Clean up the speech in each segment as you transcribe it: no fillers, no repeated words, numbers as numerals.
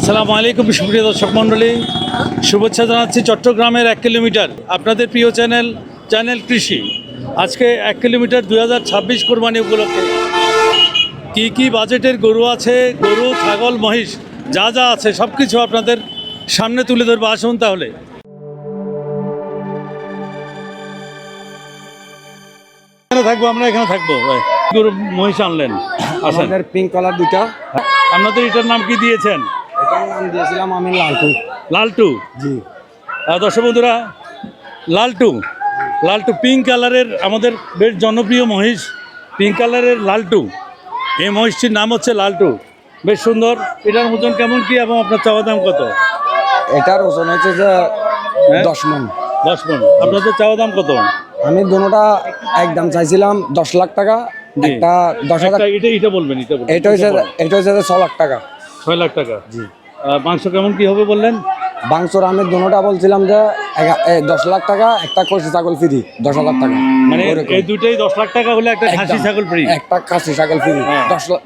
আসসালামু আলাইকুম সুপ্রিয় দর্শক মণ্ডলী, শুভেচ্ছা জানাচ্ছি চট্টগ্রামের 1 কিলোমিটার আপনাদের প্রিয় চ্যানেল কৃষি। আজকে 1 কিলোমিটার 2026 কোরবানি উপলক্ষে কি বাজেটের গরু আছে, গরু ছাগল মহিষ যা আছে সব কিছু আপনাদের সামনে তুলে ধরবো। আসুন তাহলে। আমরা এখানে থাকবো। গরু মহিষ আনলেন, আমাদের পিঙ্ক কালার দুইটা। আপনাদের এটার নাম কি দিয়েছেন? এটার নাম দিয়েছিলাম আমি লালটু। জি। দর্শক বন্ধুরা, লালটু পিঙ্ক কালারের আমাদের বেশ জনপ্রিয় মহিষ, পিঙ্ক কালারের লালটু। এই মহিষটির নাম হচ্ছে লালটু, বেশ সুন্দর। এটার ওজন কেমন কি এবং আপনার চাওয়া দাম কত? এটার ওজন হচ্ছে যে 10 মণ। 10 মণ। আপনাদের চাওয়া দাম কত? আমি দুটোটা একদম চাইছিলাম 10 লাখ টাকা। একটা 10,000। এটা বলবেন। এটা হচ্ছে 6 লাখ টাকা। 6 লাখ টাকা। জি। মাংস কেমন কি হবে বললেন? বাংসর আমি দুটোটা বলছিলাম যে 10 লাখ টাকা, একটা কষি ছাগল ফ্রি 10,000 টাকা। মানে এই দুটোই 10 লাখ টাকা হলে একটা খাসি ছাগল ফ্রি। একটা খাসি ছাগল ফ্রি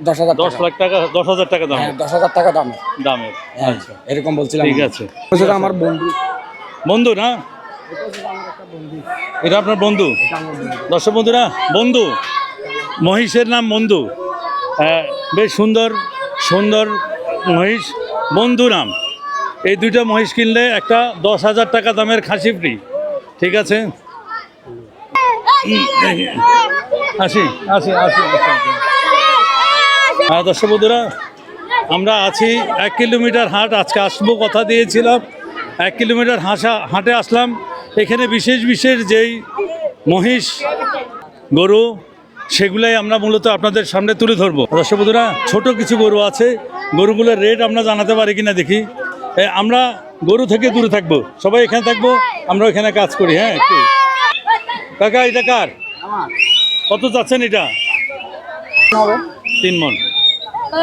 10,000 10 লাখ টাকা, 10,000 টাকা দাম। 10,000 টাকা দামের। আচ্ছা, এরকম বলছিলাম। ঠিক আছে। সেটা আমার বন্ধু না? এটা আপনার বন্ধু? দর্শক বন্ধুরা, বন্ধু মহিষের নাম বন্ধু। বেশ সুন্দর মহিষ, বন্ধু নাম। এই দুইটা মহিষ কিনলে একটা 10,000 টাকা দামের খাসি ফ্রি। ঠিক আছে, আসি। দর্শক বন্ধুরা, আমরা আছি 1 কিলোমিটার হাট। আজকে আসবো, কথা দিয়েছিলাম। 1 কিলোমিটার হাটে আসলাম। এখানে বিশেষ যেই মহিষ গরু সেগুলাই আমরা মূলত আপনাদের সামনে তুলে ধরবো। দর্শক বন্ধুরা, ছোট কিছু গরু আছে, গরুগুলোর রেট আমরা জানাতে পারি কিনা দেখি। আমরা গরু থেকে দূরে থাকবো, সবাই এখানে থাকবো, আমরা ওইখানে কাজ করি। হ্যাঁ, একটু কাকা, এটা কার? কত চাচ্ছেন এটা? 3 মণ।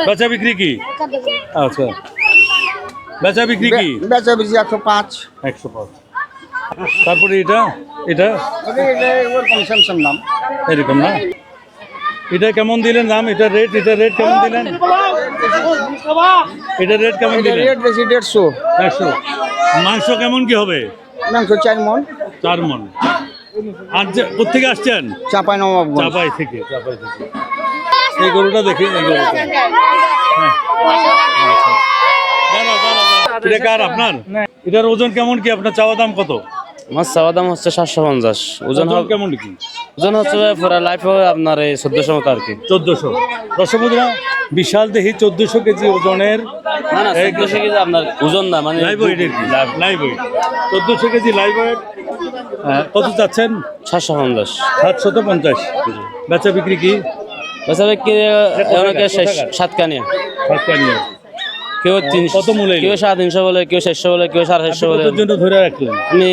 বেচা বিক্রি কি? আচ্ছা, বেচা বিক্রি কি? 105। তারপরে এটা নাম এরকম না? এটা কেমন দিলেন দাম? এটা রেট কেমন দিলেন? এটা রেট কেমন দিলেন? রেট বেশি 150। মাংস কেমন কি হবে? মাংস 4 মণ। 4 মণ। আর কোথেকে আসছেন? চাঁপাইনবাবগঞ্জ। চাপাই থেকে। এই গরুটা দেখি, এই গরুটা। হ্যাঁ, এটা কার? আপনার? এটার ওজন কেমন কি? আপনার চাওয়া দাম কত? আমার চাওয়া দাম হচ্ছে 750। ওজন কেমন কি? ওজন হচ্ছে পুরা লাইফ হবে আপনার এই 1400 মতো আর কি। 1400। দর্শক বন্ধুরা, বিশাল দেহি 1400 কেজি ওজনের। না 1400 কেজি আপনার ওজন না, মানে live weight. 1400 KG live weight. কত চাচ্ছেন? 750। 750। বেচা বিক্রি কি? বেচা বিক্রি অনেকে 7 কানিয়া। কেউ 300, কত মূল্য? কেউ 350 বলে, কেউ 600 বলে, কেউ 750 বলে। কত জন্য ধরে রাখলেন? আমি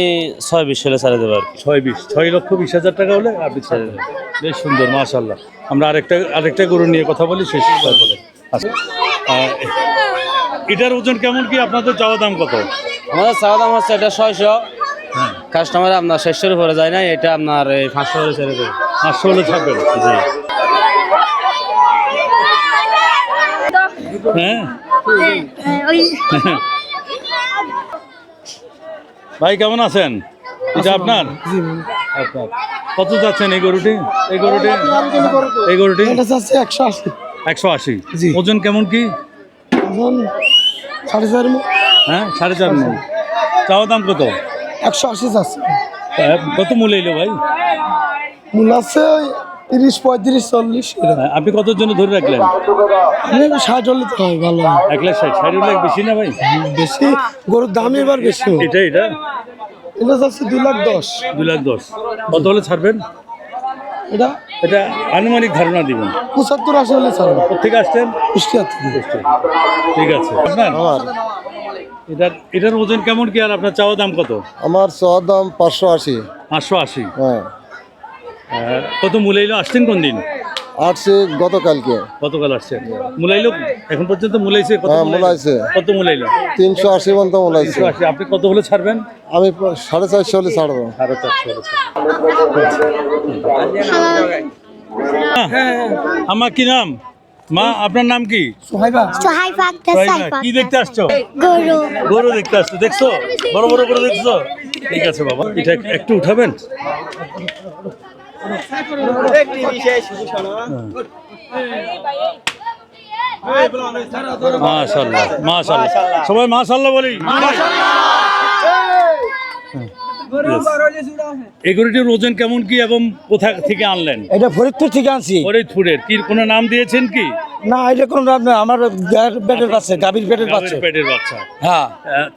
620 হলে ছাড়ে দেবো আর কি। 6,20,000 টাকা হলে আপনি ছেড়ে দেবেন। বেশ সুন্দর, মাশাআল্লাহ। আমরা আরেকটা গরু নিয়ে কথা বলি শেষ তারপরে। আচ্ছা, এটার ওজন কেমন কি? আপনাদের চাওয়া দাম কত? আমাদের চাওয়া দাম হচ্ছে এটা 600। কাস্টমার আপনার 600-এর উপরে যায় না, এটা আপনার এই 500 হলে ছেড়ে দেবে। 500 হলে ছাড়বেন? জি। হ্যাঁ ভাই, কেমন আছেন? এটা আপনার? কত যাচ্ছেন এই গরুটি? 180। ওজন কেমন কি? 4.5 মণ। হ্যাঁ, 4.5 মণ। চাওয়া দাম কত? 180 যাচ্ছে। কত মূল্য এলো ভাই? মূল আছে 30, 35, 40। আপনি কত জন্য ধরে রাখলেন? আমি 60 হলে তো হয়, ভালো হয়। 1,60,000 হলে বেশি না ভাই? বেশি, গরুর দাম এবার বেশি। এটা যাচ্ছে 2,10,000। 2,10,000। কত হলে ছাড়বেন? এটা আনুমানিক ধারণা দিবেন। 75-80 হলে ছাড়বো। কোথেকে আসছেন? কুষ্টিয়া থেকে। ঠিক আছে। আপনার এটার ওজন কেমন কি আর আপনার চাওয়া দাম কত? আমার চাওয়া দাম 580। 580। হ্যাঁ। কত মূলাইলো? আসছেন কোন দিন? আসছে গতকাল আসছেন। মূলাইলো এখন পর্যন্ত মূলাইছে? কত মূলাইলো? 380 মণ তো মূলাইছে। 380। আপনি কত হলে ছাড়বেন? আমি 450 হলে ছাড়বো। 450 হলে ছাড়বেন। আমার কি নাম? মা আপনার নাম কি? সোহাইবা আক্তার সাইফা কি দেখতে আসছো? গরু গরু দেখতে আসছো, দেখছো বড় বড় করে দেখছো? ঠিক আছে বাবা, এটা একটু উঠাবেন। মাশাআল্লাহ মাশাআল্লাহ, সবাই মাশাআল্লাহ বলি। এই গরুটির ওজন কেমন কি এবং কোথা থেকে আনলেন? এটা ফরিদপুর থেকে আনছি। ফরিদপুরের কি কোনো নাম দিয়েছেন কি? না, এটা কোনো নাম না, আমার পেটের বাচ্চা, গাভীর পেটের বাচ্চা। পেটের বাচ্চা। হ্যাঁ।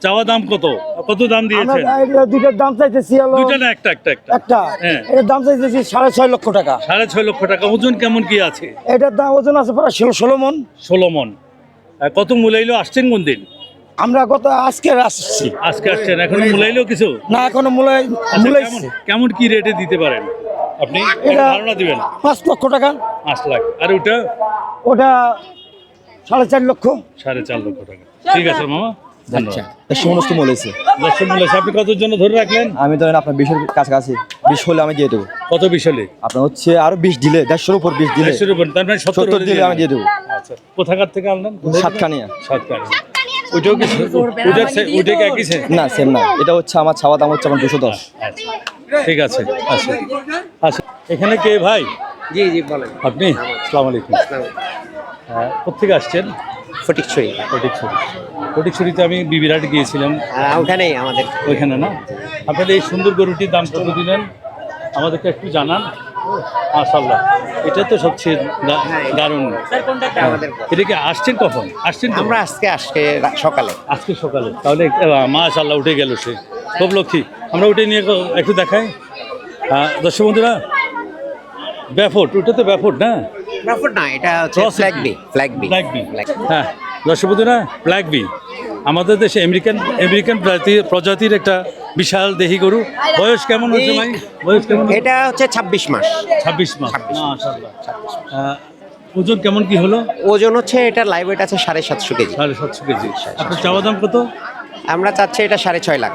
চাওয়া দাম কত? কত দাম দিয়েছেন? আমরা দুইটার দাম চাইতেছি হলো দুইটা না একটা? একটা। হ্যাঁ। এটার দাম চাইতেছি 6.5 লক্ষ টাকা। 6.5 লক্ষ টাকা। ওজন কেমন কি আছে? এটার দাম ওজন আছে প্রায় 16 মন। 16 মন। কত মূলাইলো? আসছেন কোন দিন? আমরা গত আজকে আসছি। আজকে আসছেন, এখনো মূলাইলো কিছু? না, এখনো মূলাইছে। কেমন কি রেটে দিতে পারেন আপনি? এটা ধারণা দিবেন। 5 লক্ষ টাকা। 5 লাখ। আর ওটা? ওটা 4.5 লক্ষ। 4.5 লক্ষ টাকা। ঠিক আছে মামা, ধন্যবাদ। সমস্ত মূলাইছে। দর্শক মূলাইছে। আপনি কতর জন্য ধরে রাখলেন? আমি ধরেন আপনার 20-এর কাছাকাছি, 20 হলে আমি দিয়ে দেবো। কত 20 হলে? আপনার হচ্ছে আরো 20 দিলে 150-এর উপর 20 দিলে 150 উপর, তার মানে 70 দিলে আমি দিয়ে দেবো। আচ্ছা, কোথাকার থেকে আনলেন? সাতকানিয়া। সাতকানিয়া। ওইটাও কি ওইটা কি একই সেম? না, সেম না। এটা হচ্ছে আমার ছাওয়া দাম হচ্ছে আমার 210। আচ্ছা, ঠিক আছে। আচ্ছা আচ্ছা, এখানে কে ভাই? জি জি বলেন। আপনি? আসসালামু আলাইকুম। কোথেকে আসছেন? ফটিকছড়ি। ফটিকছড়িতে আমি বিবিরাট গিয়েছিলাম, ওখানেই আমাদের। ওইখানে না? আপনাদের এই সুন্দর গরুটির দাম কত দিলেন আমাদেরকে একটু জানান। মাশাআল্লাহ, এটা তো সবচেয়ে দারুণ। এটা কি আসছেন কখন? আসছেন আমরা আজকে সকালে। আজকে সকালে? তাহলে মাশাআল্লাহ, উঠে গেল সে, খুব লক্ষ্মী। আমরা উঠে নিয়ে একটু দেখাই। দর্শক বন্ধুরা, ব্যাফোর্ট, ওটা তো ব্যাফোর্ট না? ব্রাফোর্ড না, এটা হচ্ছে ফ্ল্যাগ বি। হ্যাঁ দর্শক বন্ধুরা, ব্ল্যাক বি আমাদের দেশে আমেরিকান প্রজাতির একটা বিশাল দেহি গরু। বয়স কেমন হচ্ছে ভাই? বয়স কেমন? এটা হচ্ছে 26 মাস। 26 মাস। মাশাআল্লাহ। ওজন কেমন কি হলো? ওজন হচ্ছে এটা লাইভ ওয়েট আছে 750 কেজি। 750 কেজি। আপনার চাওয়া দাম কত? আমরা চাচ্ছি এটা 6.5 লাখ।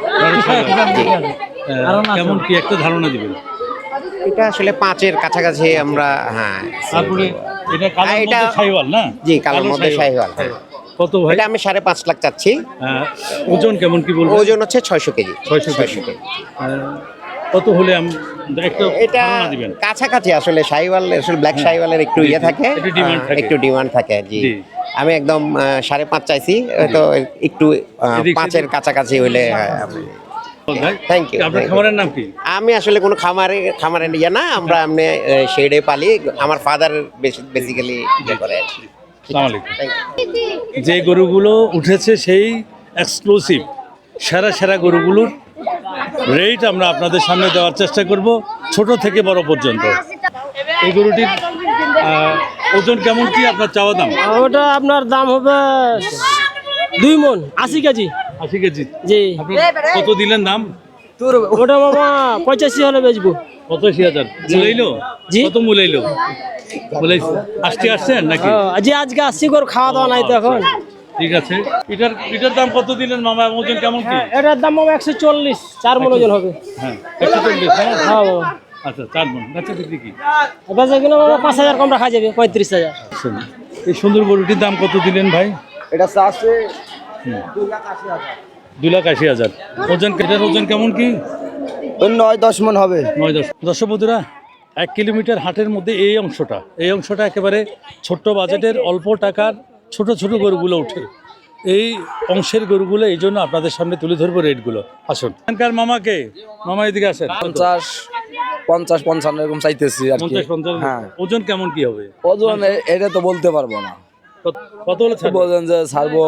কেমন কি একটা ধারণা দিবেন? এটা আসলে 5-এর কাছাকাছি আমরা। হ্যাঁ, তারপরে এটা কালোর মধ্যে শাহিওয়াল না? জি, কালোর মধ্যে শাহিওয়াল। কত ভাই? এটা আমি 5.5 লাখ চাচ্ছি। ওজন কেমন কি বলবো? ওজন হচ্ছে 600 কেজি। 600 কেজি। কত হলে একটা এটা ধারণা দিবেন? কাছাকাছি আসলে শাহিওয়াল, আসলে ব্ল্যাক শাহিওয়ালের একটু ইয়ে থাকে, একটু ডিমান্ড থাকে। জি, আমি একদম 5.5 চাইছি, তো একটু 5-এর কাছাকাছি হইলে। Thank you. আপনার খামারের নাম কি? আমি আসলে কোনো খামারে ইয়ে না, আমরা এমনি শেডে পালি। আমার ফাদার বেসিক্যালি ইয়ে করে। আসসালামু আলাইকুম। যে গরুগুলো উঠেছে সেই এক্সক্লুসিভ সেরা গরুগুলোর রেট আমরা আপনাদের সামনে দেওয়ার চেষ্টা করব, ছোট থেকে বড় পর্যন্ত। এই গরুটির ওজন কেমন কি আপনার চাওয়া দাম? ওটা আপনার দাম হবে 2 মণ 80 কেজি। 80 কেজি? জি। কত দিলেন দাম? ওটা মামা 85 হলে বেচবো। 85,000 মূলাইলো? জি। কত মূলাইলো? আসছেন নাকি? জি, আজকে আসছি, করে খাওয়া দাওয়া নাই তো এখন। ঠিক আছে। এটার দাম কত দিলেন মামা? ওজন কেমন কি? এটার দাম মামা 140, 4 মণ ওজন হবে। হ্যাঁ, 140। হ্যাঁ বাবা। আচ্ছা, 4 মণ। বেচা বিক্রি কি? বেচা কিনা মামা 5,000 কম রাখা যাবে, 35,000। এই সুন্দর গরুটির দাম কত দিলেন ভাই? এটা আছে 2,80,000। এটার ওজন কেমন কি? 9-10 মণ হবে। 9-10। দর্শক বন্ধুরা, 1 কিলোমিটার হাটের মধ্যে এই অংশটা একেবারে ছোট্ট বাজেটের অল্প টাকার ছোট গরুগুলো উঠে। এই অংশের গরুগুলো এই জন্য আপনাদের সামনে তুলে ধরবো রেটগুলো। আসুন। এখানকার মামা এদিকে আসেন। 50-55 এরকম চাইতেছি আর কি। 50-50। হ্যাঁ। ওজন কেমন কি হবে? ওজন এটা তো বলতে পারবো না। কত হলে ছাড়বেন? বলেন যে ছাড়বো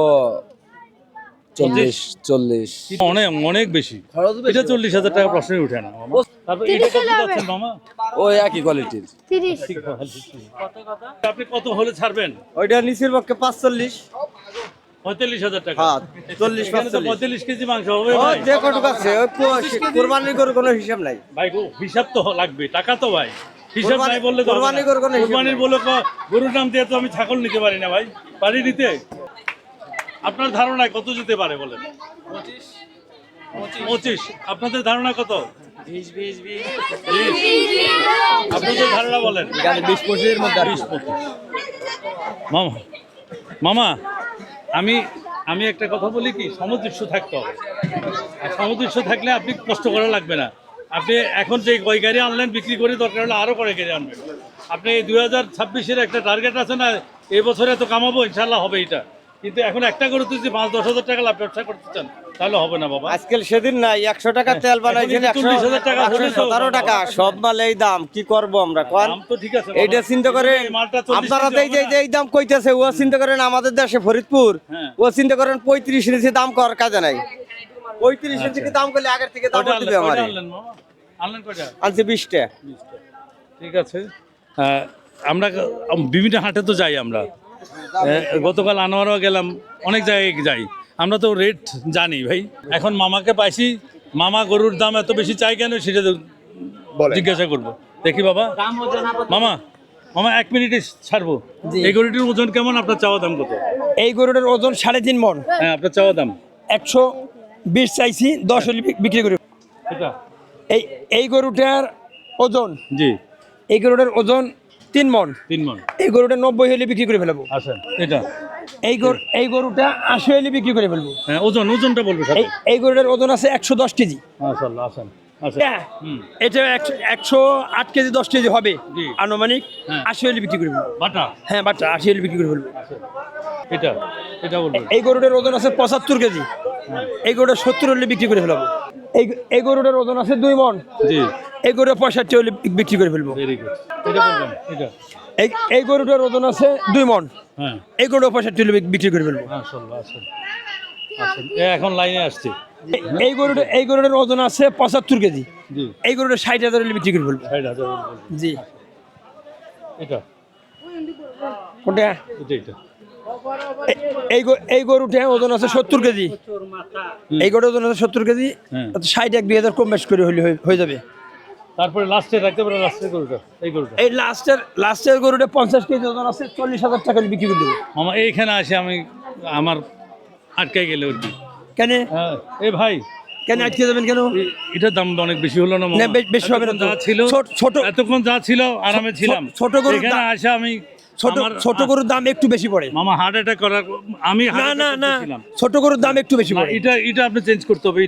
40। অনেক বেশি। এটা 40,000 টাকা প্রশ্নই উঠে না মামা। তারপর এটা কত যাচ্ছেন মামা? ওই একই কোয়ালিটির। 30। আপনি কত হলে ছাড়বেন? ওইটা নিচের পক্ষে 45। 45,000 টাকা। হ্যাঁ, 45 কেজি মাংস হবে ভাই। কোরবানির গরুর কোনো হিসাব নাই ভাই, হিসাব তো লাগবে, টাকা তো ভাই হিসাব নাই বললে তো কোরবানির গরুর কোনো হিসাব কোরবানির নাই। বলে গরুর নাম দিয়ে তো আমি ছাগল নিতে পারি না ভাই। পারি নিতে? আপনার ধারণায় কত যেতে পারে বলেন? 25। আপনাদের ধারণা কত? 20। আপনাদের ধারণা বলেন। 20-25 এর মধ্যে। 20-25। মামা মামা আমি আমি একটা কথা বলি কি, সমদৃশ্য থাকতে হবে। আর সমদৃশ্য থাকলে আপনি কষ্ট করা লাগবে না। আপনি এখন যে কয় গাড়ি আনলেন, বিক্রি করে দরকার হলে আরও কয় গাড়ি আনবেন। আপনি এই 2026-এর একটা টার্গেট আছে না, এবছরে তো কামাবো, ইনশাল্লাহ হবে এটা। কিন্তু এখন একটা করে যদি 5-10 হাজার টাকা লাভ ব্যবসা করতে চান তাহলে হবে না বাবা। আজকাল সেদিন নাই 100 টাকা তেল বানাইছেন, 40,000 টাকা হলে তো 117 টাকা সব মাল এই দাম, কি করব আমরা কোন? দাম তো ঠিক আছে বাবা। এইটা চিন্তা করেন, এই মালটা 40 আপনারা কেজি হবে না। এই দাম কইতেছে, ও চিন্তা করেন আমাদের দেশে ফরিদপুর, হ্যাঁ। ও চিন্তা করেন 35 ইঞ্চি দাম করার কাজে নাই। 35 ইঞ্চি কি দাম করলে আগের থেকে দাম কয়টা দিবে আমারে। আনলেন মামা? আনলেন কয়টা? আনছে 20 টা। ঠিক আছে। আমরা বিভিন্ন হাটে তো যাই আমরা। গতকাল আনোয়ারও গেলাম, অনেক জায়গায় যাই, আমরা তো রেট জানি ভাই। এখন মামাকে পাইছি, মামা গরুর দাম এত বেশি চাই কেন সেটা তো জিজ্ঞাসা করবো। দেখি বাবা, মামা মামা 1 মিনিটে ছাড়বো। এই গরুটির ওজন কেমন? আপনার চাওয়া দাম কত? এই গরুটার ওজন 3.5 মণ। হ্যাঁ, আপনার চাওয়া দাম 120 চাইছি, 10 হলে বিক্রি করি। এটা এই গরুটার ওজন, জি, এই গরুটার ওজন 3 মণ। 3 মণ। এই গরুটা 90 হলে বিক্রি করে ফেলবো। আসেন, এটা এই গরুটা 80 হলে বিক্রি করে ফেলবো। হ্যাঁ, ওজনটা বলবো সাথে। এই গরুটার ওজন আছে 110 কেজি। মাশাআল্লাহ, আসেন আসেন। হ্যাঁ, এটা 108 কেজি 10 কেজি হবে জি। আনুমানিক। হ্যাঁ। 80 হলে বিক্রি করে ফেলবো। বাটা হ্যাঁ, বাচ্চা 80 হলে বিক্রি করে ফেলবো। এটা বলবো। এই গরুটার ওজন আছে 75 কেজি। এই গরুটা 70 হলে বিক্রি করে ফেলবো। এই গরুটার ওজন আছে 2 মণ। জি, এই গরুটা 65 হলে বিক্রি করে ফেলবো। Very good. এটা বলবেন, এটা এই গরুটার ওজন আছে 2 মণ। হ্যাঁ, এই গরুটা 65 হলে বিক্রি করে ফেলবো। মাশাআল্লাহ, আসেন আসেন। এখন লাইনে আসছে। এই গরুটার ওজন আছে 75 কেজি। জি, এই গরুটা 60,000 হলে বিক্রি করে ফেলবো। 60,000 বলবেন। জি। এটা কোনটা? এটা এই গরুটা ওজন আছে 70 কেজি। এই গরুটার ওজন আছে 70 কেজি। হ্যাঁ। 60-2,000 কম বেশ করে হলে হয়ে যাবে। তারপরে লাস্টে রাখতে পারে, লাস্টের গরুটা, এই গরুটা। এই লাস্টের গরুটা 50 কেজি ওজন আছে, 40,000 টাকা হলে বিক্রি করে দেবো। মামা এইখানে আসে আমি, আমার আটকে গেলে আর কি। কেন এই ভাই, কেন আটকে যাবেন কেন? এটার দাম অনেক বেশি হলো না মামা? না, বেশি হবে না তো। যা ছিল ছোট এতক্ষণ যা ছিল আরামে ছিলাম। ছোট গরুর এখানে দাম- আসে আমি ছোট গরুর দাম একটু বেশি পড়ে। মামা হার্ট অ্যাটাক করার, আমি না heart না attack না, করতেছিলাম। ছোট গরুর দাম একটু বেশি না, পড়ে। এটা আপনি চেঞ্জ করতে হবে।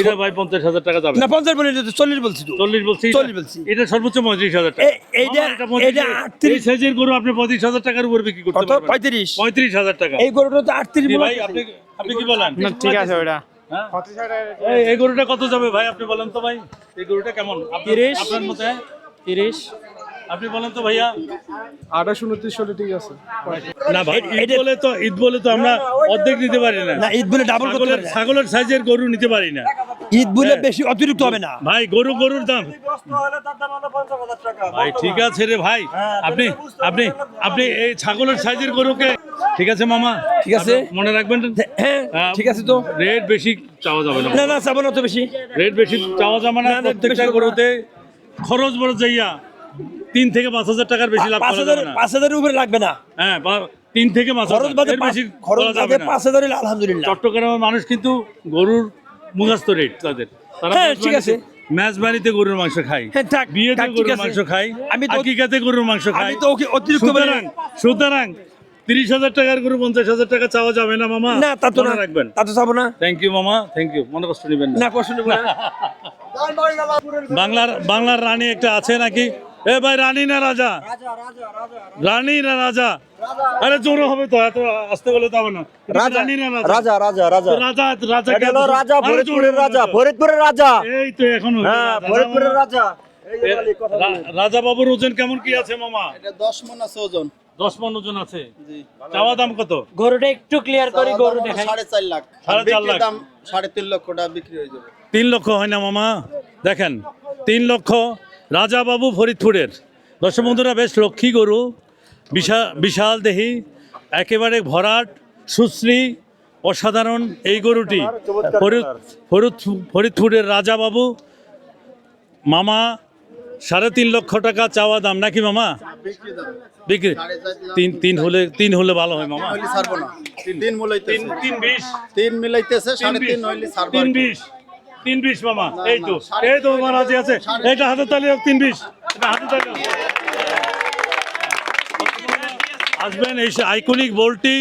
এটা ভাই 50,000 টাকা যাবে না, 50 বলে 40 বলছি তো। 40 বলছি। 40 বলছি। এটা সর্বোচ্চ 35,000 টাকা। এইটা মামা, এটা 38 এই সাইজের গরু আপনি 35,000 টাকার উপর বিক্রি করতে কত? পারবেন। 35। 35,000 টাকা। এই গরুটা তো 38 জি বলে। ভাই, আপনি কি বলেন? ঠিক আছে ওটা। হ্যাঁ? এই গরুটা কত যাবে ভাই, আপনি বলেন তো ভাই। এই গরুটা কেমন 30 আপনার মতে? 30 আপনি বলেন তো ভাইয়া। 28-29 হলে ঠিক আছে। না ভাই, ঈদ বলে তো আমরা অর্ধেক নিতে পারি না। না, ঈদ বলে ডাবল করতে পারে না। ছাগলের সাইজের গরু নিতে পারি না ঈদ বলে বেশি অতিরিক্ত হবে না। ভাই। গরুর দাম ভাই, ঠিক আছে রে ভাই। আপনি আপনি আপনি এই ছাগলের সাইজের গরুকে, ঠিক আছে মামা, ঠিক আছে। আপনি মনে রাখবেন। হ্যাঁ, ঠিক আছে তো। রেট বেশি চাওয়া যাবে না। না না, চাবো না তো বেশি। রেট বেশি চাওয়া যাবে না। না, না, প্রত্যেকটা বেশি গরুতে খরচ বড় যাইয়া 3 থেকে 5,000 টাকার বেশি লাভ করা যাবে না। 5,000 উপরে লাগবে না। হ্যাঁ, 3 থেকে 5,000 খরচ বাদে এর বেশি খরচ করা যাবে বাদে না। 5,000 হলে আলহামদুলিল্লাহ। চট্টগ্রামের মানুষ কিন্তু গরুর মুখাস্ত রেট তাদের। তারা হ্যাঁ, ঠিক আছে। মেজবানিতে গরুর মাংস খায়, হ্যাঁ, থাক, বিয়েতে থাক, ঠিক গরুর আছে। মাংস খায়, আমি তো- আকিকাতে গরুর মাংস খায়। আমি তো ওকে অতিরিক্ত বলি না। সুতরাং 30,000 টাকার গরু 50,000 টাকা চাওয়া যাবে না মামা। না, তা তো না, মনে রাখবেন। তা তো চাবো না। থ্যাংক ইউ মামা, থ্যাংক ইউ। মনে কষ্ট নেবেন না। না, কষ্ট নেবো না। বাংলার রানী একটা আছে নাকি? এ ভাই, রানী না রাজা? রানী না রাজা? আরে জোরে হবে তো, এত আসতে বলে তো হবে না। রানী না রাজা? রাজা রাজা এটা হলো রাজা, ফরিদপুরের রাজা, ফরিদপুরের রাজা। এই তো এখন হলো হ্যাঁ, রাজা। ফরিদপুরের রাজা। রাজা বাবুর ওজন কেমন কি আছে মামা? এটা 10 মণ আছে ওজন। 10 মণ ওজন আছে। চাওয়া দাম কত? গরুটা একটু ক্লিয়ার করি, গরু দেখাই। 4.5 লাখ। 4.5 লাখ। দাম 3.5 লক্ষ টাকা বিক্রি হয়ে যাবে। 3 লক্ষ হয় না মামা? দেখেন, 3 লক্ষ রাজা বাবু ফরিদপুরের। দর্শক বন্ধুরা, বেশ লক্ষ্মী গরু, বিশাল দেহি, একেবারে ভরাট, সুশ্রী, অসাধারণ এই গরুটি। ফরিদপুরের রাজা বাবু। মামা 3.5 লক্ষ টাকা চাওয়া দাম নাকি মামা? বিক্রি 3 হলে ভালো হয় মামা। হইলে ছাড়বো না। 3 মিলাইতেছে। 3.20 3 মিলাইতেছে, 3.5 হইলে ছাড়বো। 3.20 মামা। এই তো মামা রাজি আছে। এটা হাতে তালি হোক। 3.20 এটা হাতে তালি হোক। আসবেন এই আইকনিক বোল্টটি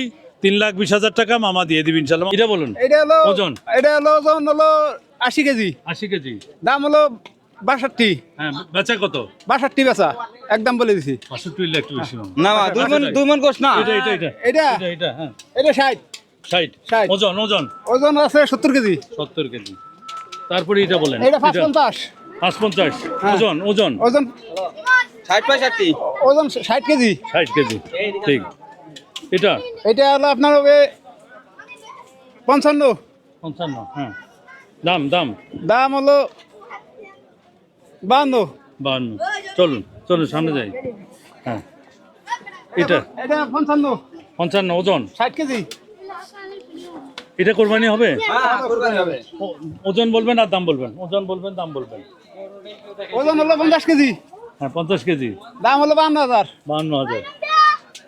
3,20,000 টাকা মামা দিয়ে দিবেন ইনশাল্লাহ। এটা বলুন এটা হলো ওজন ওজন হলো 80 কেজি, 80 কেজি। দাম হলো 62। হ্যাঁ, বেচা কত? 62 বেচা, একদম বলে দিছি। 65 একটু বেশি মামা। না দুই মন গোস না। এটা এটা হ্যাঁ এটা 60 60 60 ওজন ওজন ওজন আছে 70 কেজি। 70 কেজি। তারপরে এটা বলেন এটা 550 550 ওজন ওজন ওজন 60-65 ওজন 60 কেজি। 60 কেজি ঠিক। এটা এটা হলো আপনার হবে 55 55 হ্যাঁ। দাম দাম দাম হলো 52 52। চলুন চলুন সামনে যাই। হ্যাঁ এটা এটা 55 55 ওজন 60 কেজি। এটা কোরবানি হবে? হ্যাঁ কুরবানি হবে। ওজন বলবেন আর দাম বলবেন, ওজন বলবেন দাম বলবেন। ওজন হলো 50 কেজি। হ্যাঁ 50 কেজি দাম হলো 52,000। 52,000।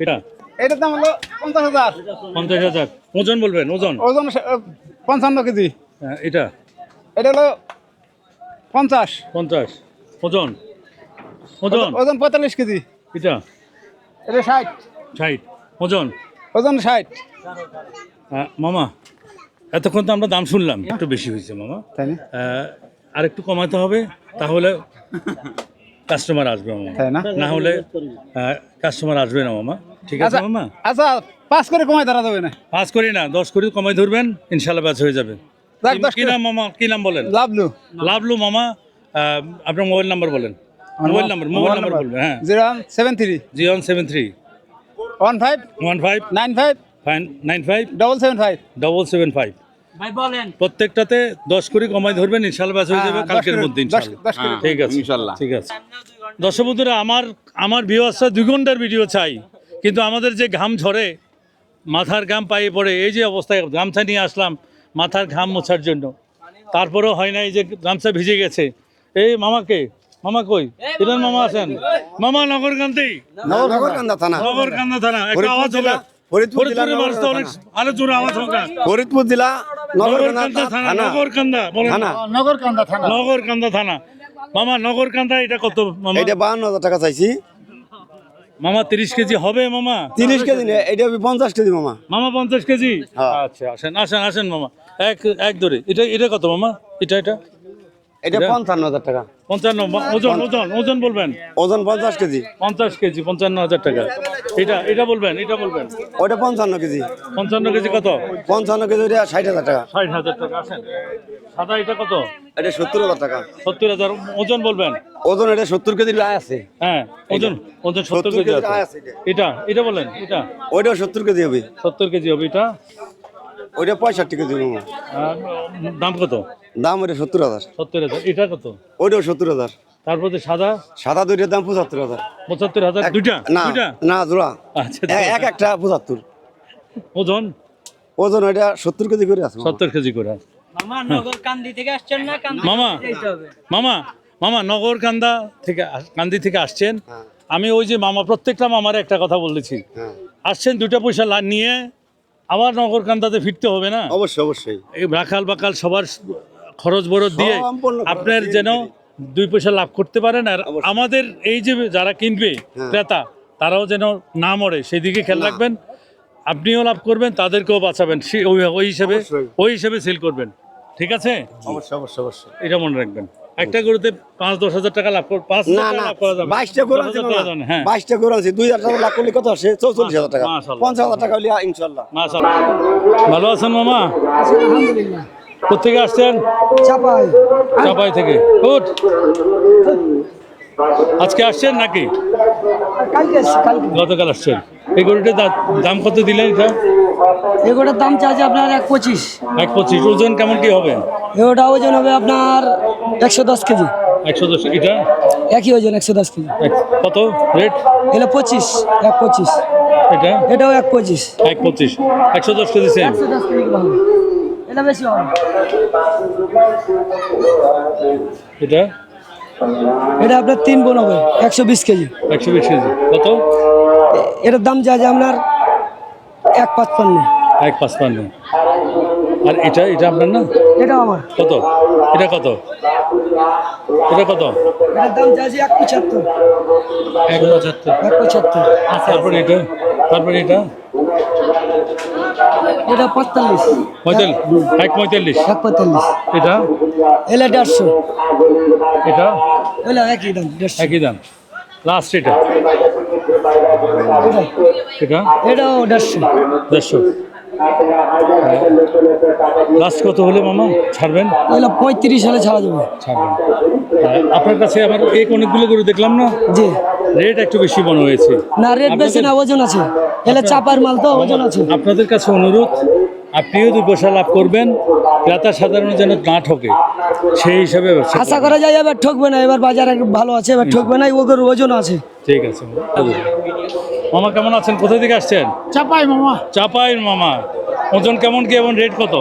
এটা এটার দাম হলো 50,000। 50,000 ওজন বলবেন ওজন। ওজন 55 কেজি। হ্যাঁ, এটা এটা হলো 50 50 ওজন ওজন ওজন 45 কেজি। এটা এটা 60 60 ওজন। ওজন 60। মামা এতক্ষণ তো আমরা দাম শুনলাম, একটু বেশি হয়েছে মামা। তাই না? আর একটু কমাতে হবে, তাহলে কাস্টমার আসবে মামা। তাই না? না হলে কাস্টমার আসবে না মামা। ঠিক আছে মামা? আচ্ছা 5 করে কমাই ধরা যাবে না? 5 করি না 10 করে কমাই ধরবেন, ইনশাল্লাহ ব্যাচ হয়ে যাবে। যাক, 10 কি নাম মামা, কি নাম বলেন? লাভলু। লাভলু মামা। আপনার মোবাইল নাম্বার বলেন। মোবাইল নাম্বার বলবেন। হ্যাঁ 0173 0173 15 15 95 95 775। 775। ভাই বলেন। প্রত্যেকটাতে 10 করে কমাই ধরবেন, ইনশাল্লাহ ব্যাচ হয়ে যাবে হ্যাঁ, কালকের 10 করে, মধ্যে 10 ইনশাল্লাহ। করে। ঠিক আছে ইনশাল্লাহ ঠিক আছে। দর্শক বন্ধুরা, আমার ভিউয়ার্সরা 2 ঘন্টার ভিডিও চাই, কিন্তু আমাদের যে ঘাম ঝরে, মাথার ঘাম পায়ে পড়ে, এই যে অবস্থায় গামছা নিয়ে আসলাম মাথার ঘাম মোছার জন্য, তারপরেও হয় না, এই যে গামছা ভিজে গেছে। এই মামা কই? ইরান মামা আছেন? মামা নগরকান্দি নগরকান্দা থানা, নগরকান্দা থানা। একটা আওয়াজ হবে। ফরিদপুরের মানুষ তো অনেক আরো জোরে আওয়াজ হবে। ফরিদপুর জেলা নগরকান্দা থানা। নগরকান্দা বলেন। নগরকান্দা থানা। নগরকান্দা থানা। মামা নগরকান্দা এটা কত মামা? এটা 52,000 টাকা চাইছি। মামা 30 কেজি হবে মামা? 30 কেজি না, এটা 50 কেজি মামা। মামা 50 কেজি। হ্যাঁ। আচ্ছা আসেন মামা। এক ধরে। এটা কত মামা? এটা এটা 55,000 টাকা। 55। ওজন বলবেন। ওজন 50 কেজি। 50 কেজি 55,000 টাকা। এটা বলবেন। ওটা 55 কেজি। 55 কেজি কত? 55 কেজি ওটা 60,000 টাকা। 60,000 টাকা। আসেন। সাদা এটা কত? এটা 70,000 টাকা। 70,000। ওজন বলবেন। ওজন এটা 70 কেজি আছে। হ্যাঁ ওজন 70 কেজি আছে। আছে এটা বলেন। ওইটাও 70 কেজি হবে। 70 কেজি হবে। এটা ওইটা 65 কেজি মামা। দাম কত? দাম ওইটা 70,000। 70,000। এটা কত? ওইটাও 70,000। তারপরে সাদা সাদা দুইটার দাম 75,000। 75,000। দুইটা না না জোড়া। আচ্ছা একটা 75। ওজন ওজন ওইটা 70 কেজি করে আছে। 70 কেজি করে। মামা নগরকান্দি থেকে আসছেন না? মামা নগরকান্দা থেকে কান্দি থেকে আসছেন। হ্যাঁ। আমি ওই যে মামা প্রত্যেকটা মামার একটা কথা বলেছি, হ্যাঁ আসছেন 2টা পয়সা নিয়ে আবার নগরকান্দাতে ফিরতে হবে না। অবশ্যই। এই রাখাল বাকাল সবার খরচ বরচ দিয়ে সম্পূর্ণ খরচ আপনার দিয়ে যেন 2 পয়সা লাভ করতে পারেন, আর অবশ্যই। আমাদের এই যে যারা কিনবে হ্যাঁ। ক্রেতা, তারাও যেন না মরে সেই দিকে খেয়াল রাখবেন। আপনিও লাভ করবেন, তাদেরকেও বাঁচাবেন। অবশ্যই। ওই হিসেবে সেল করবেন। ঠিক আছে? অবশ্যই। এটা মনে রাখবেন। একটা গরুতে 5-10 হাজার টাকা লাভ করা, 5 না লাভ করা যাবে। 22টা গরু আছে 10,000 টাকা দেন, হ্যাঁ 22টা গরু আছে 2,000 টাকা লাখ করলে কত আসে? 44,000 টাকা। মাশাআল্লাহ। 50,000 টাকা হলে ইনশাআল্লাহ। মাশাআল্লাহ। ভালো আছেন মামা? আলহামদুলিল্লাহ। কোথেকে আসছেন? চাপাই থেকে। গুড। আজকে আসছেন নাকি গতকাল আসছেন? এই গরুটার দাম কত দিলেন? এটা এগুলোর দাম চাইছে আপনার 1.25। 1.25। ওজন কেমন কি হবে? এগুলোটা ওজন হবে আপনার 110 কেজি। 110। এটা একই ওজন 110 কেজি। কত রেট? এগুলো 25, 1.25। এটাও 1.25। 1.25। 110 কেজি সেম। 110 কেজি হবে। এটা বেশি হবে। এটা আপনার 3 বোন হবে 120 কেজি। 120 কেজি। কত? এটার দাম যা আপনার 1.55। 1.55। আর এটা আপনার না? এটাও আমার। কত? এটা কত? এটার দাম চাইছি 1.75। 1.75। 1.75। তারপরে এটা তারপরে এটা এটা 45 45 45 এটা এলা 150 এটা এলা একই দাম 150 একই দাম লাস্ট এটা এটা এটাও 150 150 লাস্ট কত হলে মামা ছাড়বেন? এলা 35 হলে ছাড়া যাবে। ছাড়বেন। আপনার কাছে আমার এক অনেকগুলো গরু দেখলাম না, জি রেট একটু বেশি মনে হয়েছে। না রেট বেশি না, ওজন আছে। এলা চাপার মাল তো ওজন আছে। আপনাদের কাছে অনুরোধ, আপনিও 2 পয়সা লাভ করবেন, ক্রেতা সাধারণ যেন না ঠকে, সেই হিসাবে ব্যবসা আশা করবেন। করা যায় এবার ঠকবে না, এবার বাজার একটু ভালো আছে, এবার ঠকবে না, ওগর ওজন আছে। ঠিক আছে মামা, কেমন আছেন? কোথা থেকে আসছেন? চাপাই মামা, চাপাইর মামা। ওজন কেমন কি এবং রেট কত?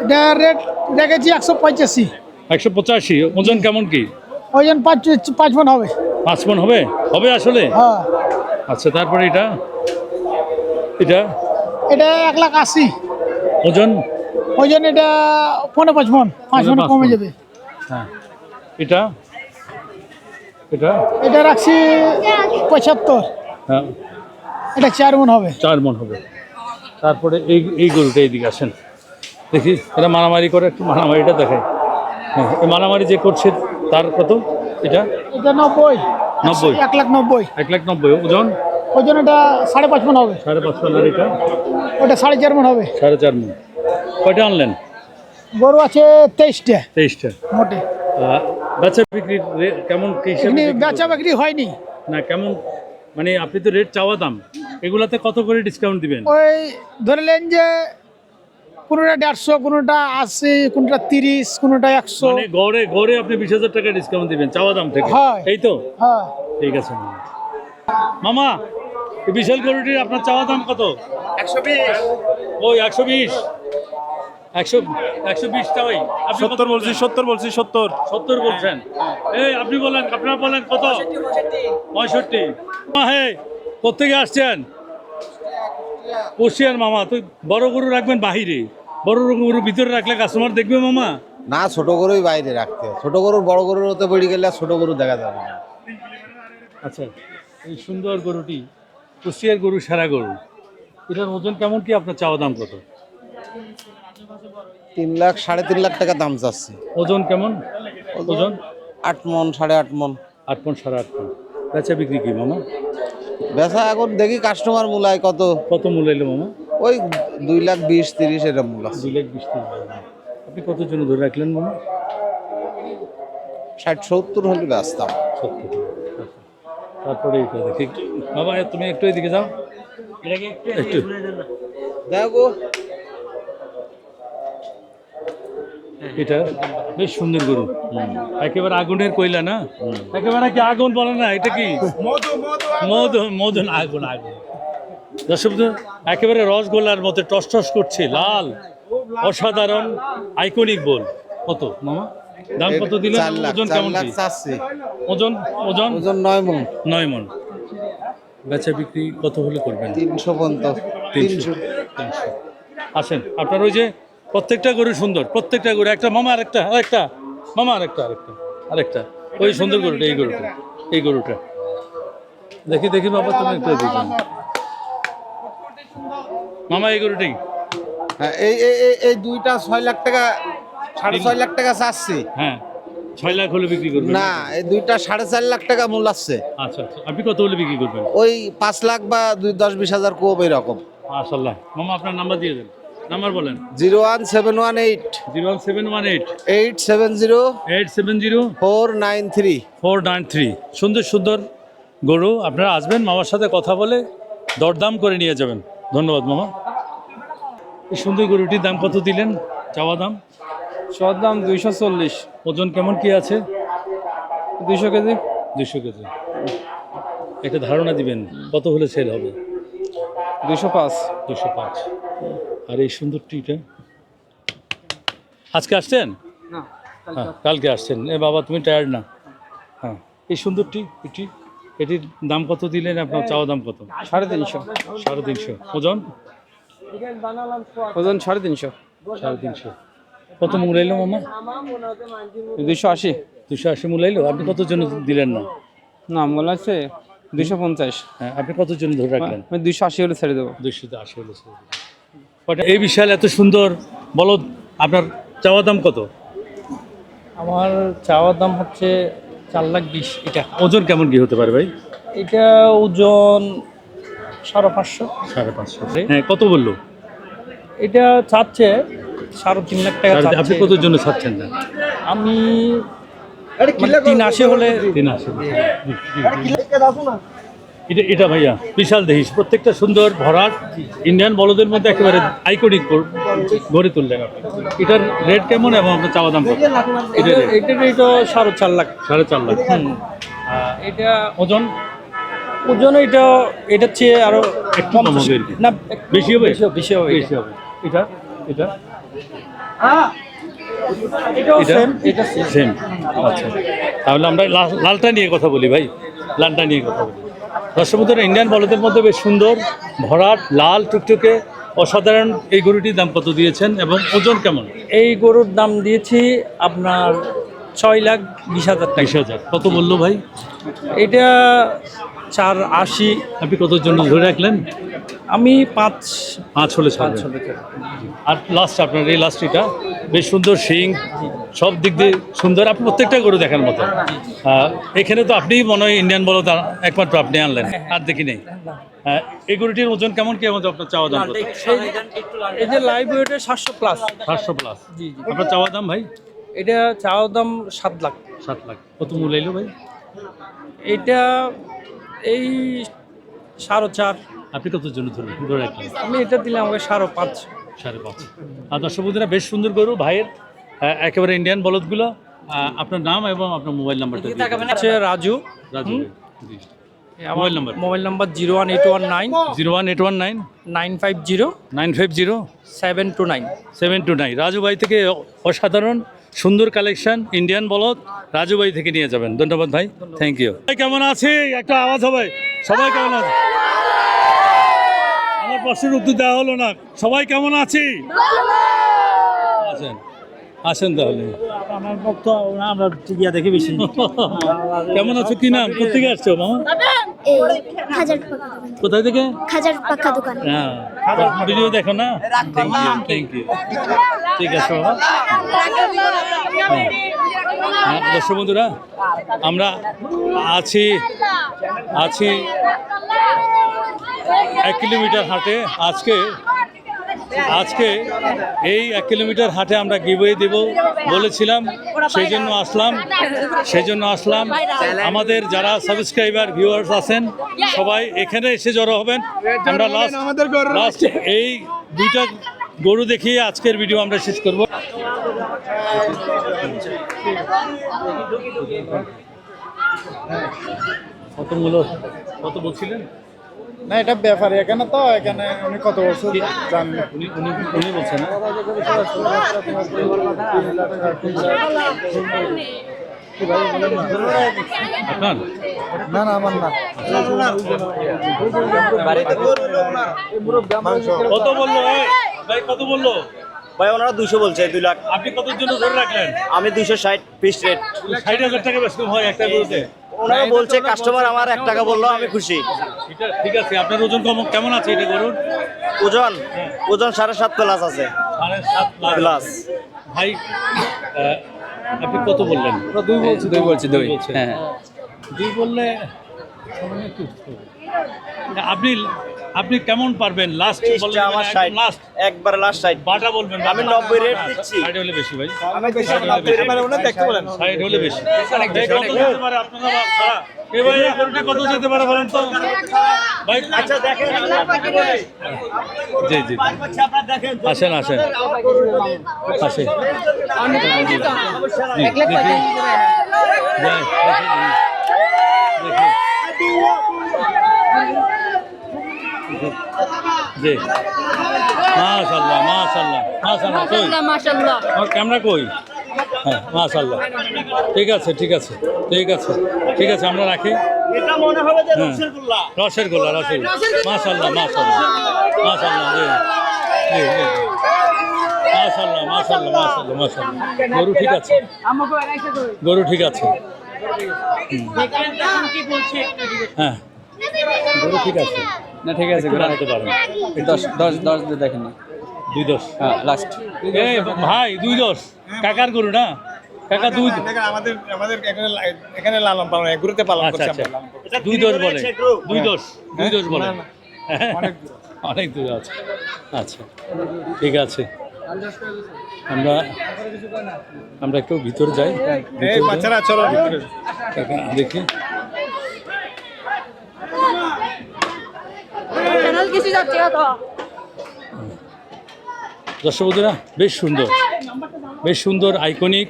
এটা রেট রেখেছি 185, 185। ওজন কেমন কি? ওজন 5 মণ হবে। 5 মণ হবে? হবে আসলে? হ্যাঁ, আচ্ছা, তারপরে এটা এটা এটা 180। ওজন ওজন এটা 5.5 মণ, 5 মণ কমে যাবে। হ্যাঁ, এটা এটা এটা রাখছি 75, হ্যাঁ, এটা 4 মণ হবে। 4 মণ হবে। তারপরে এই গরুটা এইদিকে আসেন দেখি, এটা মারামারি করে, একটু মারামারিটা দেখায়। হ্যাঁ, এই মারামারি যে করছে তার কত? এটা এটা 90, 90, 190। 190। ওজন ওজন এটা 5.5 মণ হবে। 5.5 মণ। আর এটা ওটা 4.5 মণ হবে। 4.5 মণ। কয়টা আনলেন? গরু আছে 23টা 23টা। মোটে। বেচা বিক্রি কেমন কি হিসাবে এমনি বিক্রি বেচা করবেন? বিক্রি হয়নি। না কেমন, মানে আপনি তো রেট চাওয়া দাম, এগুলাতে কত করে ডিসকাউন্ট দিবেন? ওই ধরলেন যে কোনোটা 150, কোনোটা 80, কোনোটা 30, কোনোটা 100। মানে গড়ে গড়ে আপনি 20,000 টাকা ডিসকাউন্ট দিবেন চাওয়া দাম থেকে, হয়। এই তো? হ্যাঁ, ঠিক আছে মামা। মামা, এই বিশাল গরুটির আপনার চাওয়া দাম কত? 120। ওই 120, 120টা। ওই আপনি 70 বলছি, 70 বলছি, 70 বলছেন। এই আপনি বলেন, আপনারা বলেন কত? 65। হে, কোথেকে আসছেন? কুষ্টিয়ার মামা। তুই বড় গরু রাখবেন বাহিরে, বড় গরু ভিতরে রাখলে কাস্টমার দেখবে মামা। না, ছোট গরুই বাইরে রাখতে হয়। ছোট গরুর বড় গরুর হতে বেরিয়ে গেলে আর ছোট গরু দেখা যাবে না। আচ্ছা, এই সুন্দর গরুটি কুষ্টিয়ার গরু, সেরা গরু। এটার ওজন কেমন কি, আপনার চাওয়া দাম কত? 3 লাখ 3.5 লাখ টাকা দাম চাচ্ছে। ওজন কেমন? ওজন 8 মণ, 8.5 মণ। 8 মণ, 8.5 মণ। বেচা বিক্রি কি মামা? বেচা এখন দেখি কাস্টমার মূলায় কত। কত মূল্য মামা? ওই 2,20,30 এরকম মূল আছে। 2,20,000। আপনি কত জন ধরে রাখলেন মামা? 60-70 হলে বেচতাম। 70। তারপরে এটা দেখি বাবা, তুমি একটু এদিকে যাও, একটু দেখো, এটা বেশ সুন্দর গরু, একেবারে আগুনের কয়লা না, একেবারে কি আগুন বলে না, এটা কি মধু? মধু না, আগুন আগুন। দর্শক, একেবারে রসগোল্লার মতো টস টস করছে, লাল, অসাধারণ, আইকনিক বল। কত মামা দাম কত দিলেন? 4 লাখ, ওজন 4 কেমন লাখ কি? চাচ্ছে। ওজন ওজন ওজন 9 মণ। 9 মণ। বেচা বিক্রি কত হলে করবেন? 350, 300। আসেন, আপনার ওই যে প্রত্যেকটা গরু সুন্দর, প্রত্যেকটা গরু একটা মামা, আরেকটা মামা, আরেকটা ওই সুন্দর গরুটা, এই গরুটা দেখি বাবা, তুমি একটু দেখি মামা, এই গরুটাই। হ্যাঁ, এই দুইটা 6 লাখ টাকা, 6.5 লাখ টাকা চাচ্ছি। হ্যাঁ, 6 লাখ হলে বিক্রি করবেন? না, এই দুইটা 4.5 লাখ টাকা মূল আসছে। আচ্ছা, আপনি কত হলে বিক্রি করবেন? ওই 5 লাখ বা 10-20 হাজার কম এরকম। মাশাআল্লাহ। মামা, আপনার নাম্বার দিয়ে দেন, নাম্বার বলেন। 01718 01718 870 870 493। 493। সুন্দর সুন্দর গরু, আপনারা আসবেন, মামার সাথে কথা বলে দরদাম করে নিয়ে যাবেন। ধন্যবাদ মামা। এই সুন্দর গরুটির দাম কত দিলেন, চাওয়া দাম? সব দাম 240। ওজন কেমন কি আছে? 200 কেজি। 200 কেজি। একটা ধারণা দিবেন কত হলে সেল হবে? 205। 205। আর এই সুন্দরটিটা আজকে আসছেন? হ্যাঁ, কালকে আসছেন। এ বাবা, তুমি টায়ার্ড না? হ্যাঁ, এই সুন্দরটি, এটির দাম কত দিলেন? আপনার চাওয়া দাম কত? 350। 350। ওজন? ওজন 350। 350। কত মূলাইলো মামা? 280। 280 মূলাইলো। আপনি কত জন্য দিলেন না? না, মূল আছে 250। হ্যাঁ, আপনি কতর জন্য ধরে রাখলেন? আমি 280 হলে ছেড়ে দেবো। 280 হলে ছেড়ে দিবেন। কয়টা এই বিশাল এত সুন্দর বলদ, আপনার চাওয়া দাম কত? আমার চাওয়ার দাম হচ্ছে 4,20,000 এটা। ওজন কেমন কি হতে পারে ভাই? এটা ওজন 550। 550। হ্যাঁ, কত বললো? এটা চাচ্ছে 3.5 লাখ টাকা আপনি চাচ্ছে। কতর জন্য ছাড়ছেন না? আমি 380 হলে 380। এটা ভাইয়া বিশাল দেহিস, প্রত্যেকটা সুন্দর ভরাট ইন্ডিয়ান বলদের মধ্যে একেবারে আইকনিক গড়ে তুললেন আপনি। এটার রেট কেমন এবং আপনার চাওয়া দাম কত? এটার রেট 4.5 লাখ। 4.5 লাখ। এটা ওজন ওজন এটার চেয়ে আরো একটু কম হবে আর কি। না, বেশি হবে? বেশি হবে। বেশি হবে। এটা এটাও এটা? সেম, এটা সেম। সেম। আচ্ছা, তাহলে আমরা লালটা নিয়ে কথা বলি ভাই, লালটা নিয়ে কথা বলি। দর্শক বন্ধুরা, ইন্ডিয়ান বলদের মধ্যে বেশ সুন্দর ভরাট লাল টুকটুকে অসাধারণ এই গরুটির দাম কত দিয়েছেন এবং ওজন কেমন? এই গরুর দাম দিয়েছি আপনার 6,20,000 টাকা। 20,000। কত বললো ভাই? এটা 480। আপনি কতর জন্য ধরে রাখলেন? আমি 5 হলে ছাড়বেন। আর লাস্ট আপনার এই লাস্ট এটা বেশ সুন্দর শিং, সব দিক দিয়ে সুন্দর। আপনি প্রত্যেকটা গরু দেখার মতো। এখানে তো আপনিই মনে হয় ইন্ডিয়ান বলদ একমাত্র আপনি আনলেন, আর দেখি নেই। এই গরুটির ওজন কেমন কি আমাদের আপনার চাওয়া দাম কত? এই যে লাইভ ওয়েটে 700 প্লাস। 700 প্লাস। জি জি। আপনার চাওয়া দাম ভাই? এটা চাওয়ার দাম 7 লাখ। 7 লাখ। কত মূল্য এলো ভাই? এটা এই 4.5। আপনি কতর জন্য ধরে রাখলেন? আমি এটা দিলে আমাকে 5.5। 5.5। আর দর্শক বন্ধুরা, বেশ সুন্দর গরু ভাইয়ের, একেবারে ইন্ডিয়ান বলদগুলো। আপনার নাম এবং আপনার মোবাইল নাম্বারটা দিয়ে দিন। হচ্ছে Raju. Raju ji. Mobile number? Mobile number 01819 01819 950 950 729। 729। Raju ভাই থেকে অসাধারণ সুন্দর কালেকশন ইন্ডিয়ান বলদ রাজু ভাই থেকে নিয়ে যাবেন। ধন্যবাদ ভাই, থ্যাংক ইউ। কেমন আছে একটা আওয়াজ হবে? সবাই কেমন আছে? আমার প্রশ্নের উত্তর দেওয়া হলো না। সবাই কেমন আছি? আসেন আসেন তাহলে। আমার ভক্ত আমরা টিকিয়া দেখে বেশি। কেমন আছো? কি নাম? কোথেকে আসছো মামা? খাজার পাকা দোকান। কোথায় থেকে? খাজার পাকা দোকান। হ্যাঁ, ভিডিও দেখো না? Thank you. ঠিক আছে বাবা। হ্যাঁ, দর্শক বন্ধুরা, আমরা আছি 1 কিলোমিটার হাটে। আজকে এই 1 কিলোমিটার হাটে আমরা গিভওয়ে দেব বলেছিলাম, সেই জন্য আসলাম। আমাদের যারা সাবস্ক্রাইবার ভিউয়ার্স আছেন সবাই এখানে এসে জড়ো হবেন। আমরা লাস্ট এই 2টা গরু দেখিয়ে আজকের ভিডিও আমরা শেষ করব। কত বলছিলেন? না, এটা ব্যাপারে এখানে তো এখানে উনি কত বছর জানেন? উনি বলছেন না? আপনার? না না, আমার না। কত বললো ভাই? কত বললো ভাই ওনারা 200 বলছে, 2 লাখ। আপনি কতর জন্য ধরে রাখলেন? আমি 260 পিস রেট। 60,000 টাকা বেশি হয় একটা গরুতে। ওনারা বলছে, কাস্টমার আমার 1 টাকা বললো, আমি খুশি। এটা ঠিক আছে। আপনার ওজন কেমন আছে এটা গরুর? ওজন 7.5 প্লাস আছে। 7.5 প্লাস। ভাই আপনি কত বললেন? 2 বলছি। বলছেন। হ্যাঁ, 2 বললে আপনি কেমন পারবেন? লাস্ট বলবেন? আমার 60, লাস্ট একবার লাস্ট 60। বাটা বলবেন? আমি 90 রেট দিচ্ছি। 60 হলে বেশি ভাই। আমি 90 রেট মানে ওনা দেখতে বলেন। 60 হলে বেশি। কত যেতে পারে আপনারা ছাড়া? এই ভাই এই গরুটি কত যেতে পারে বলেন তো ভাই? আচ্ছা দেখেন, জি জি, আপনারা দেখেন। আসেন আসেন আসেন। জি, মাশাআল্লাহ মাশাআল্লাহ মাশাআল্লাহ। মাশাআল্লাহ। আমার ক্যামেরা কই? হ্যাঁ, মাশাআল্লাহ। ঠিক আছে ঠিক আছে ঠিক আছে ঠিক আছে, আমরা রাখি। এটা মনে হবে যে হ্যাঁ, রসের গোল্লা মাশাআল্লাহ মাশাআল্লাহ মাশাআল্লাহ। জি জি জি, মাশাআল্লাহ মাশাআল্লাহ মাশাআল্লাহ মাশাআল্লাহ। গরু ঠিক আছে, গরু ঠিক আছে। হ্যাঁ, গরু ঠিক আছে, না ঠিক আছে, একটু বাড়াতে পারেন। 10 দিয়ে দেখেন না। 2-10 হ্যাঁ লাস্ট। এই ভাই 2-10 কাকার গরু না, কাকা 2। আমাদের আমাদের এখানে লালন পালন গুরুতে পালন আচ্ছা আচ্ছা 2-10 বলে, 2-10 বলে, অনেক দূরে আছে। আচ্ছা ঠিক আছে, আমরা একটু ভিতরে যাই, এই বাচ্চারা চলো কাকা দেখি। দর্শক বন্ধুরা, বেশ সুন্দর আইকনিক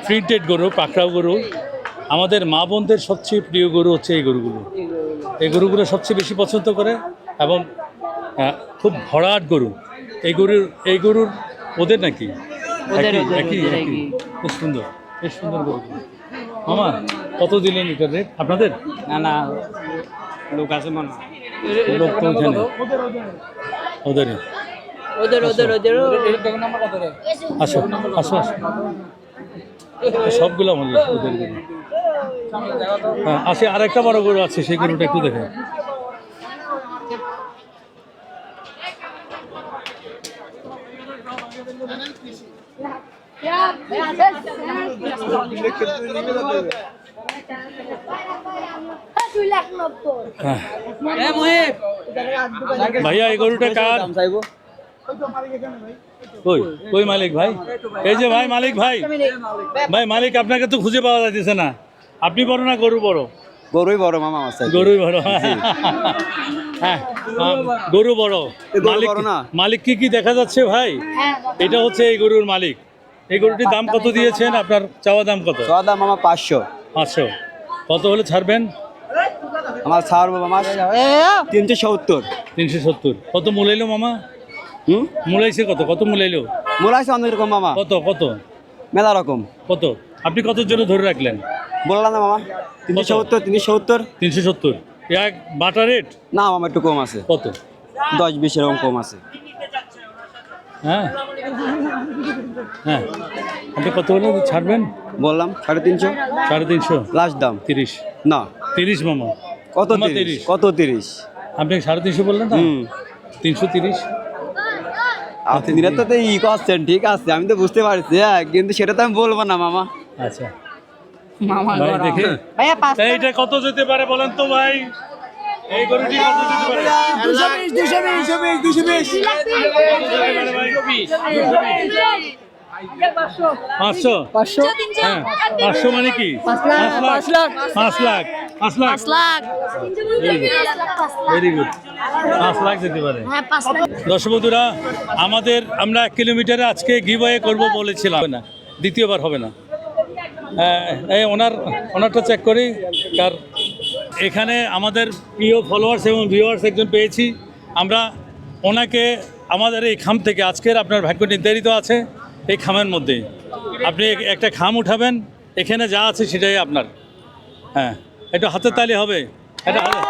প্রিন্টেড গরু, পাকড়াও গরু। আমাদের মা বোনদের সবচেয়ে প্রিয় গরু হচ্ছে এই গরুগুলো সবচেয়ে বেশি পছন্দ করে, এবং খুব ভরাট গরু। এই গরুর ওদের নাকি একই বেশ সুন্দর গরু। মামা কত দিলেন এটার রেট আপনাদের? না লোক আছে মনে হয়। লোক তো ওখানে ওদেরই। আসো সবগুলো আমাদের ওদের গরু। হ্যাঁ আসে, আর একটা বড় গরু আছে, সেই গরুটা একটু দেখে। ভাইয়া এই গরুটা কার? কই মালিক ভাই? এই যে ভাই মালিক, ভাই মালিক আপনাকে তো খুঁজে পাওয়া যাচ্ছে না। আপনি বড় না গরু বড়? গরুই বড় মামা আমার সাথে। গরুই বড়, হ্যাঁ গরু বড়। মালিক কি দেখা যাচ্ছে ভাই? এটা হচ্ছে এই গরুর মালিক। এই গরুটির দাম কত দিয়েছেন? আপনার চাওয়া দাম কত? চাওয়া দাম মামা 500। কত হলে ছাড়বেন? আমার ছাড়বো মামা 370। 370। কত মূলাইলো মামা? মূলাইছে কত মূলাইলো? মোলাইছে অনেক রকম মামা। কত মেলা রকম। কত আপনি কতর জন্য ধরে রাখলেন? বললাম না মামা 370। 370 এক বাটা রেট? না মামা একটু কম আছে। কত? 10-20 এরকম কম আছে। হ্যাঁ আপনি কত হলে ছাড়বেন? বললাম 350। 350 লাস্ট দাম 30। না 30 মামা। কত মামা 30? কত 30? আপনি 350 বললেন না? 330। আপনি তো ই করছেন, ঠিক আছে আমি তো বুঝতে পারছি, কিন্তু সেটা তো আমি বলবো না মামা। আচ্ছা ভাই দেখে এইটা কত যেতে পারে বলেন তো ভাই? এই গরুটি কত যেতে পারে? 220। 500। হ্যাঁ 500 মানে কি? 5 লাখ। Very good. 5 লাখ যেতে পারে। দর্শক বন্ধুরা, আমরা 1 কিলোমিটারে আজকে গিভঅ্যাওয়ে করব বলেছিলাম, না দ্বিতীয়বার হবে না। এই ওনারটা চেক করি, কার এখানে আমাদের প্রিয় ফলোয়ার্স এবং ভিউয়ার্স একজন পেয়েছি আমরা। ওনাকে আমাদের এই খাম থেকে, আজকের আপনার ভাগ্য নির্ধারিত আছে এই খামের মধ্যে। আপনি একটা খাম উঠাবেন, এখানে যা আছে সেটাই আপনার। হ্যাঁ একটু হাতের তালি হবে, এটা হবে।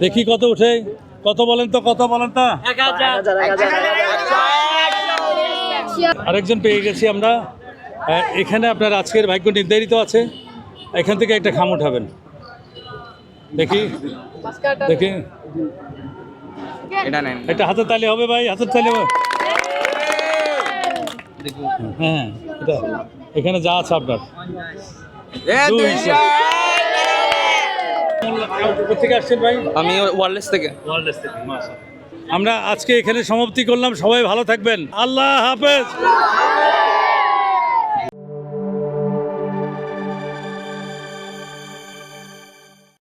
দেখি কত উঠে, কত বলেন তো? 1000। আরেকজন পেয়ে গেছি আমরা। এখানে আপনার আজকের ভাগ্য নির্ধারিত আছে, এখান থেকে একটা খাম উঠাবেন। দেখি এটা হাতের তালি হবে ভাই, হাতের তালি হবে। হ্যাঁ এটা এখানে যা আছে আপনার। কোথেকে আসছেন ভাই? আমি ওয়ারলেস থেকে। আমরা আজকে এখানে সমাপ্তি করলাম। সবাই ভালো থাকবেন, আল্লাহ হাফেজ।